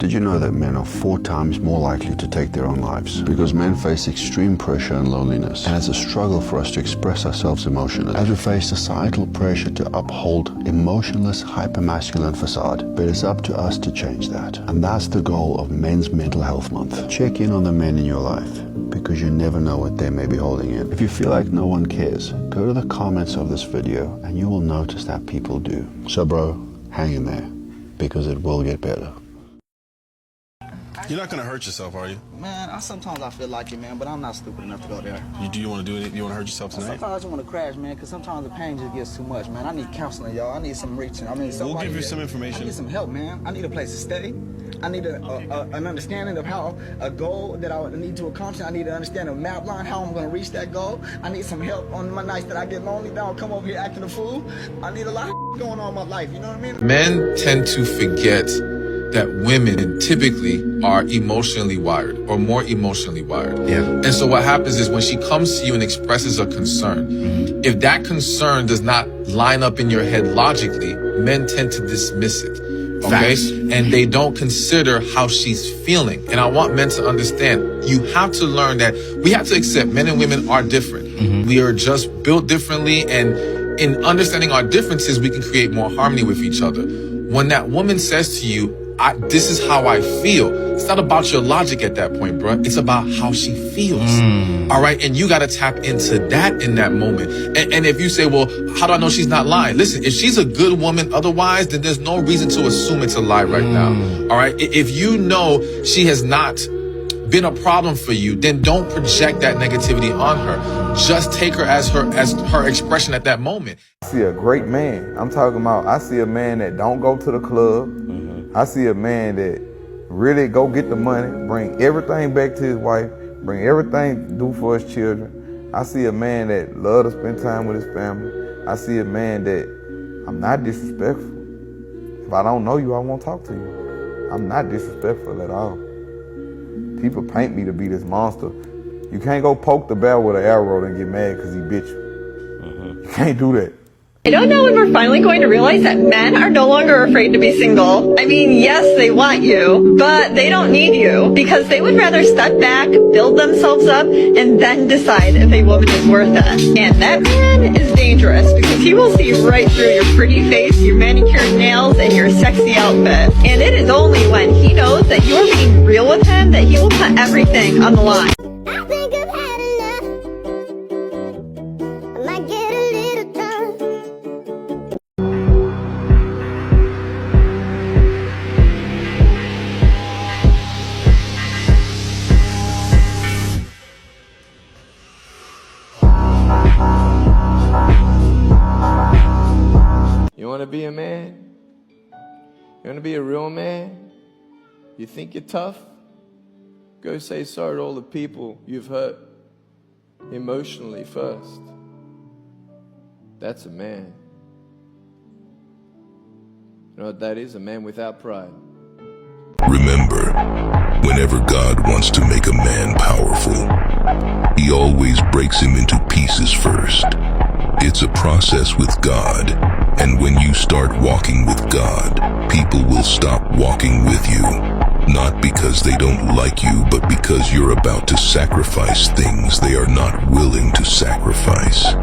Did you know that men are 4 times more likely to take their own lives? Because men face extreme pressure and loneliness, and it's a struggle for us to express ourselves emotionally, as we face societal pressure to uphold emotionless, hypermasculine facade. But it's up to us to change that. And that's the goal of Men's Mental Health Month. Check in on the men in your life, because you never know what they may be holding in. If you feel like no one cares, go to the comments of this video and you will notice that people do. So bro, hang in there, because it will get better. You're not gonna hurt yourself, are you? Man, sometimes I feel like it, man, but I'm not stupid enough to go there. Do you want to do it? You want to hurt yourself tonight? Sometimes I just want to crash, man, because sometimes the pain just gets too much, man. I need counseling, y'all. I need some reaching. I mean, we'll give you some information. I need some help, man. I need a place to stay. I need an understanding of how a goal that I need to accomplish. I need to understand a map line, how I'm going to reach that goal. I need some help on my nights that I get lonely. Then I'll come over here acting a fool. I need a lot of going on in my life, you know what I mean? Men tend to forget that women typically are emotionally wired or more emotionally wired. Yeah. And so what happens is when she comes to you and expresses a concern, if that concern does not line up in your head logically, men tend to dismiss it. Okay? Facts. And they don't consider how she's feeling. And I want men to understand, you have to learn that we have to accept men and women are different. We are just built differently, and in understanding our differences, we can create more harmony with each other. When that woman says to you, this is how I feel, it's not about your logic at that point, bro. It's about how she feels. All right. And you got to tap into that in that moment. And if you say, well, how do I know she's not lying? Listen, if she's a good woman otherwise, then there's no reason to assume it's a lie right now. All right. If you know she has not been a problem for you, then don't project that negativity on her. Just take her as her expression at that moment. I see a great man. I'm talking about, I see a man that don't go to the club. I see a man that really go get the money, bring everything back to his wife, bring everything to do for his children. I see a man that love to spend time with his family. I see a man that, I'm not disrespectful. If I don't know you, I won't talk to you. I'm not disrespectful at all. People paint me to be this monster. You can't go poke the bear with an arrow and get mad because he bit you. You can't do that. I don't know when we're finally going to realize that men are no longer afraid to be single. I mean, yes, they want you, but they don't need you because they would rather step back, build themselves up, and then decide if a woman is worth it. And that man is dangerous because he will see right through your pretty face, your manicured nails, and your sexy outfit. And it is only when he knows that you're being real with him that he will put everything on the line. I think I've had enough. I might get a little drunk. You want to be a man? You want to be a real man? You think you're tough? Go say sorry to all the people you've hurt emotionally first. That's a man. You know what that is? A man without pride. Remember, whenever God wants to make a man powerful, he always breaks him into pieces first. It's a process with God, and when you start walking with God, people will stop walking with you. Not because they don't like you, but because you're about to sacrifice things they are not willing to sacrifice.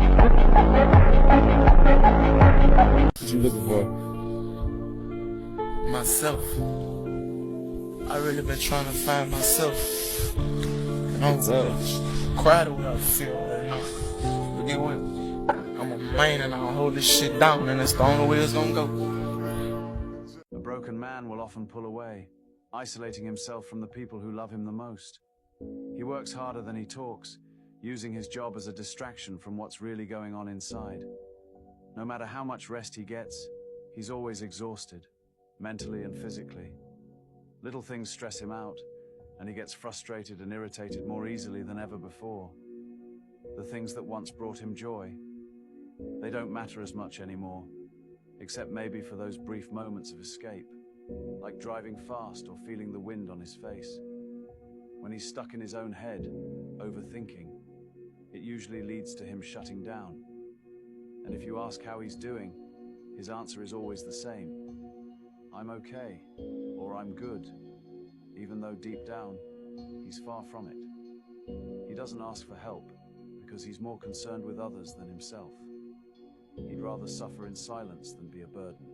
What you looking for? Myself. I really been trying to find myself. And I'm cry the way I feel right now. But get what? I'm a man and I'll hold this shit down, and that's the only way it's gonna go. A broken man will often pull away, isolating himself from the people who love him the most. He works harder than he talks, using his job as a distraction from what's really going on inside. No matter how much rest he gets, he's always exhausted, mentally and physically. Little things stress him out, and he gets frustrated and irritated more easily than ever before. The things that once brought him joy, they don't matter as much anymore, except maybe for those brief moments of escape, like driving fast or feeling the wind on his face. When he's stuck in his own head, overthinking, it usually leads to him shutting down. And if you ask how he's doing, his answer is always the same. I'm okay, or I'm good, even though deep down, he's far from it. He doesn't ask for help because he's more concerned with others than himself. He'd rather suffer in silence than be a burden.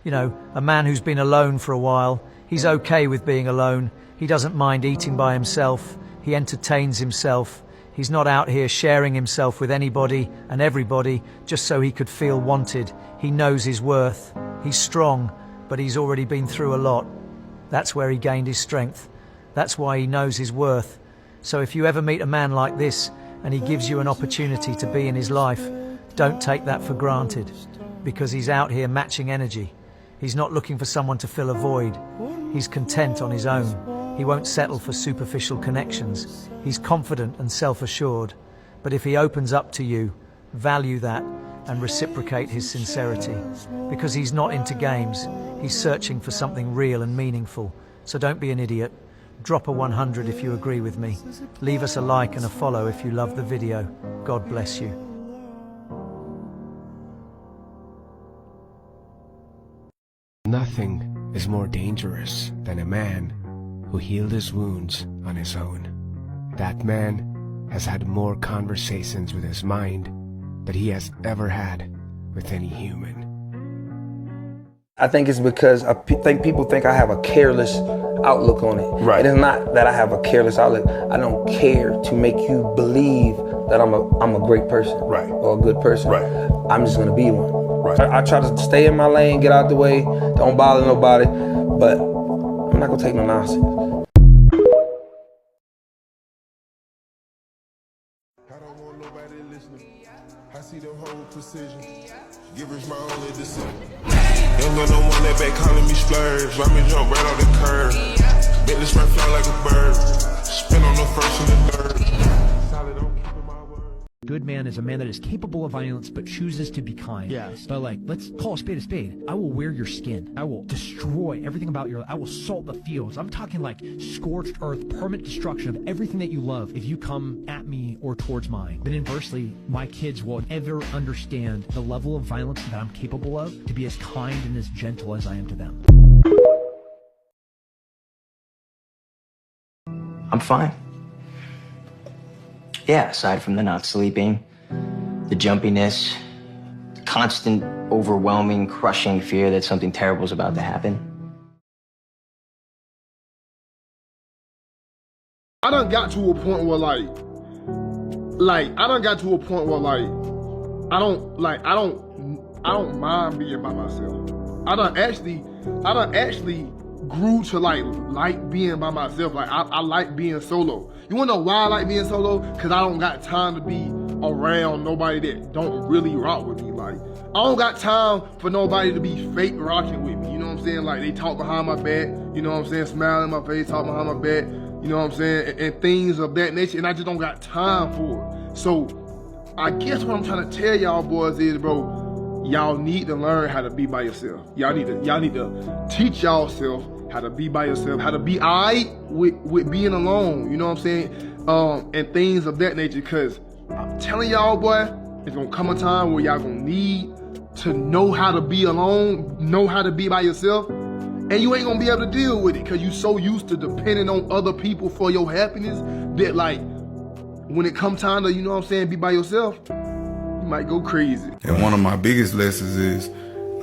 You know, a man who's been alone for a while, he's okay with being alone. He doesn't mind eating by himself. He entertains himself. He's not out here sharing himself with anybody and everybody just so he could feel wanted. He knows his worth. He's strong, but he's already been through a lot. That's where he gained his strength. That's why he knows his worth. So if you ever meet a man like this and he gives you an opportunity to be in his life, don't take that for granted, because he's out here matching energy. He's not looking for someone to fill a void. He's content on his own. He won't settle for superficial connections. He's confident and self-assured. But if he opens up to you, value that and reciprocate his sincerity. Because he's not into games. He's searching for something real and meaningful. So don't be an idiot. Drop a 100 if you agree with me. Leave us a like and a follow if you love the video. God bless you. Nothing is more dangerous than a man who healed his wounds on his own. That man has had more conversations with his mind than he has ever had with any human. I think it's because I think people think I have a careless outlook on it. Right. It is not that I have a careless outlook. I don't care to make you believe that I'm a great person, right, or a good person. Right. I'm just gonna be one. Right. I try to stay in my lane, get out the way, don't bother nobody, but I'm not gonna take no nonsense. I don't want nobody listening. I see them hold precision. Givers my only decision. Don't got no one that back calling me splurge. Why me jump right off the curb? Bentley spread fly like a bird. Spin on the first and the third. Solid on keeping my word. Good man is a man that is capable of violence but chooses to be kind. Yes. But like, let's call a spade a spade. I will wear your skin. I will destroy everything about your life. I will salt the fields. I'm talking like scorched earth, permanent destruction of everything that you love if you come at me or towards mine. But inversely, my kids won't ever understand the level of violence that I'm capable of to be as kind and as gentle as I am to them. I'm fine. Yeah, aside from the not sleeping, the jumpiness, the constant, overwhelming, crushing fear that something terrible is about to happen. I done got to a point where I don't mind being by myself. I done actually grew to like being by myself. Like I like being solo. You wanna know why I like being solo? Cause I don't got time to be around nobody that don't really rock with me. Like I don't got time for nobody to be fake rocking with me. You know what I'm saying? Like they talk behind my back, you know what I'm saying? Smile in my face, talk behind my back, you know what I'm saying? And things of that nature, and I just don't got time for it. So I guess what I'm trying to tell y'all boys is, bro, y'all need to learn how to be by yourself. Y'all need to teach yourself how to be by yourself, how to be alright with being alone, you know what I'm saying? And things of that nature, cause I'm telling y'all, boy, it's gonna come a time where y'all gonna need to know how to be alone, know how to be by yourself, and you ain't gonna be able to deal with it, cause you so used to depending on other people for your happiness that like, when it come time to, you know what I'm saying, be by yourself, you might go crazy. And one of my biggest lessons is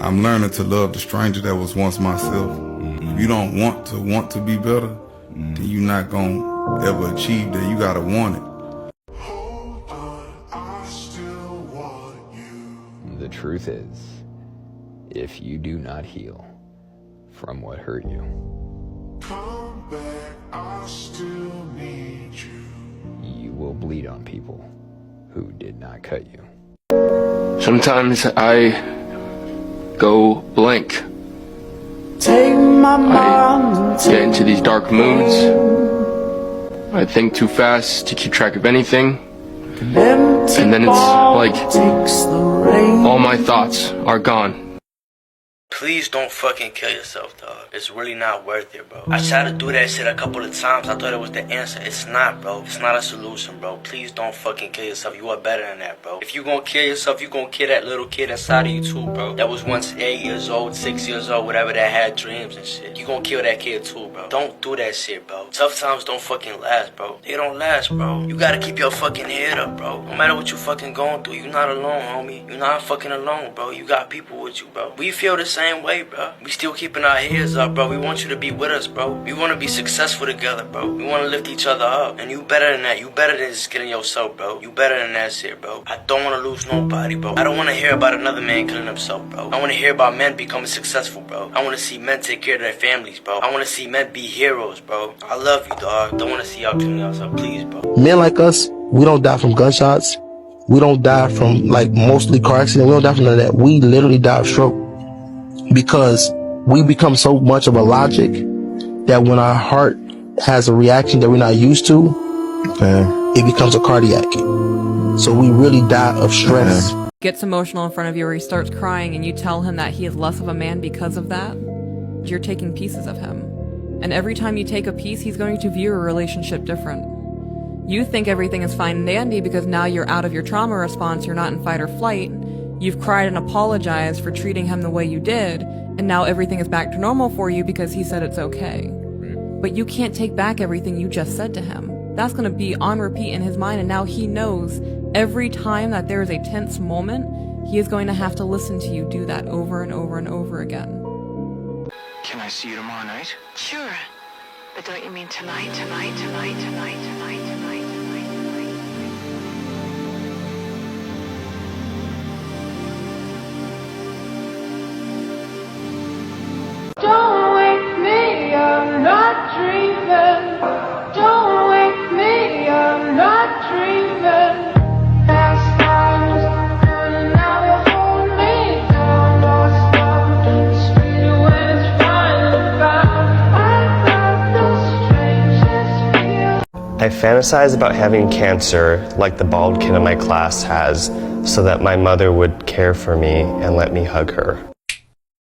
I'm learning to love the stranger that was once myself. If you don't want to be better, then you're not gonna ever achieve that. You gotta want it. Hold on, I still want you. The truth is, if you do not heal from what hurt you, Come back, I still need you. You will bleed on people who did not cut you. Sometimes I go blank. Take my mind, I get into these dark moods. I think too fast to keep track of anything. And then it's like all my thoughts are gone. Please don't fucking kill yourself, dog. It's really not worth it, bro. I tried to do that shit a couple of times. I thought it was the answer. It's not, bro. It's not a solution, bro. Please don't fucking kill yourself. You are better than that, bro. If you gonna kill yourself, you gonna kill that little kid inside of you too, bro. That was once 8 years old, 6 years old, whatever, that had dreams and shit. You gonna kill that kid too, bro. Don't do that shit, bro. Tough times don't fucking last, bro. They don't last, bro. You gotta keep your fucking head up, bro. No matter what you fucking going through, you're not alone, homie. You're not fucking alone, bro. You got people with you, bro. We feel the same way, bro. We still keeping our heads up, bro. We want you to be with us, bro. We want to be successful together, bro. We want to lift each other up. And you better than that. You better than just killing yourself, bro. You better than that shit, bro. I don't want to lose nobody, bro. I don't want to hear about another man killing himself, bro. I want to hear about men becoming successful, bro. I want to see men take care of their families, bro. I want to see men be heroes, bro. I love you, dog. Don't want to see y'all killing yourself, please, bro. Men like us, we don't die from gunshots. We don't die from, like, mostly car accident. We don't die from none of that. We literally die of stroke. Because we become so much of a logic that when our heart has a reaction that we're not used to, it becomes a cardiac. So we really die of stress. Gets emotional in front of you or he starts crying and you tell him that he is less of a man because of that, you're taking pieces of him. And every time you take a piece, he's going to view a relationship different. You think everything is fine and dandy because now you're out of your trauma response, you're not in fight or flight. You've cried and apologized for treating him the way you did, and now everything is back to normal for you because he said it's okay. But you can't take back everything you just said to him. That's going to be on repeat in his mind, and now he knows every time that there is a tense moment, he is going to have to listen to you do that over and over and over again. Can I see you tomorrow night? Sure. But don't you mean tonight, tonight, tonight, tonight, tonight, tonight, tonight, tonight? Don't wake me, I'm not dreaming. Don't wake me, I'm not dreaming. Past times, and now you hold me down. Lost love, sweet when it's finally found. I got the strangest feeling. I fantasize about having cancer like the bald kid in my class has, so that my mother would care for me and let me hug her.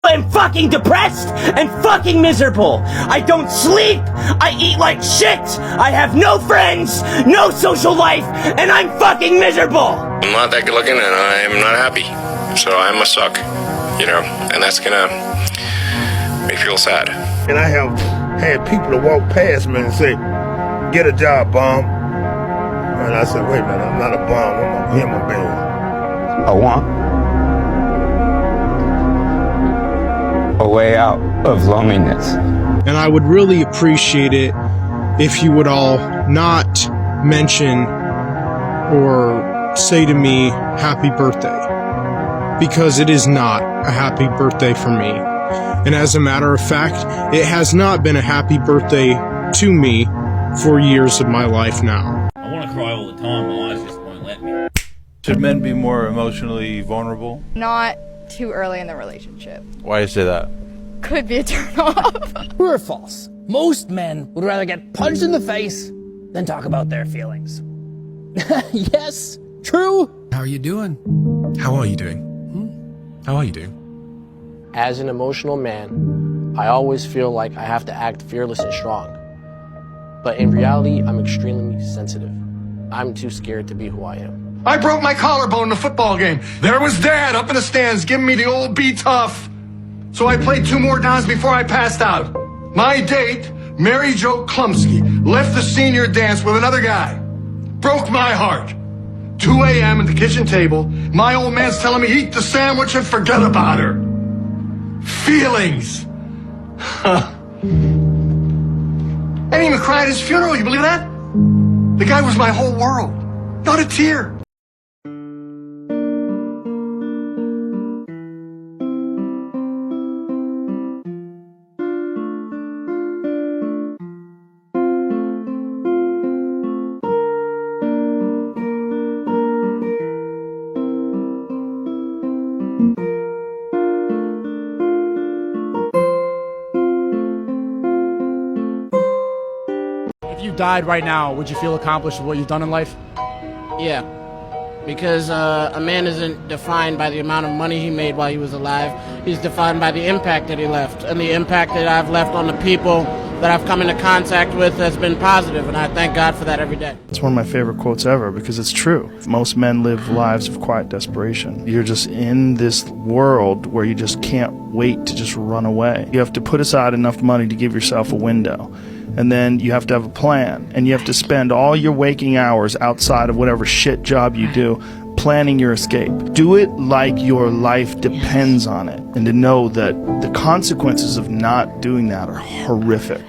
I'm fucking depressed and fucking miserable. I don't sleep. I eat like shit. I have no friends, no social life, and I'm fucking miserable. I'm not that good looking and I'm not happy. So I must suck, you know, and that's gonna make me feel sad. And I have had people to walk past me and say, "Get a job, bum." And I said, "Wait a minute, I'm not a bum, I'm a human being." I want a way out of loneliness. And I would really appreciate it if you would all not mention or say to me, "Happy birthday," because it is not a happy birthday for me. And as a matter of fact, it has not been a happy birthday to me for years of my life now. I want to cry all the time, my eyes just won't let me. Should men be more emotionally vulnerable? Not too early in the relationship. Why do you say that? Could be a turn off. True or false? Most men would rather get punched in the face than talk about their feelings. Yes, true. How are you doing? How are you doing? How are you doing? As an emotional man, I always feel like I have to act fearless and strong. But in reality, I'm extremely sensitive. I'm too scared to be who I am. I broke my collarbone in a football game. There was Dad up in the stands giving me the old be tough. So I played 2 more downs before I passed out. My date, Mary Jo Klumsky, left the senior dance with another guy. Broke my heart. 2 a.m. at the kitchen table, my old man's telling me eat the sandwich and forget about her. Feelings. I didn't even cry at his funeral, you believe that? The guy was my whole world. Not a tear. If you died right now, would you feel accomplished with what you've done in life? Yeah. Because a man isn't defined by the amount of money he made while he was alive. He's defined by the impact that he left. And the impact that I've left on the people that I've come into contact with has been positive, and I thank God for that every day. It's one of my favorite quotes ever because it's true. Most men live lives of quiet desperation. You're just in this world where you just can't wait to just run away. You have to put aside enough money to give yourself a window. And then you have to have a plan, and you have to spend all your waking hours outside of whatever shit job you do planning your escape. Do it like your life depends on it, and to know that the consequences of not doing that are horrific.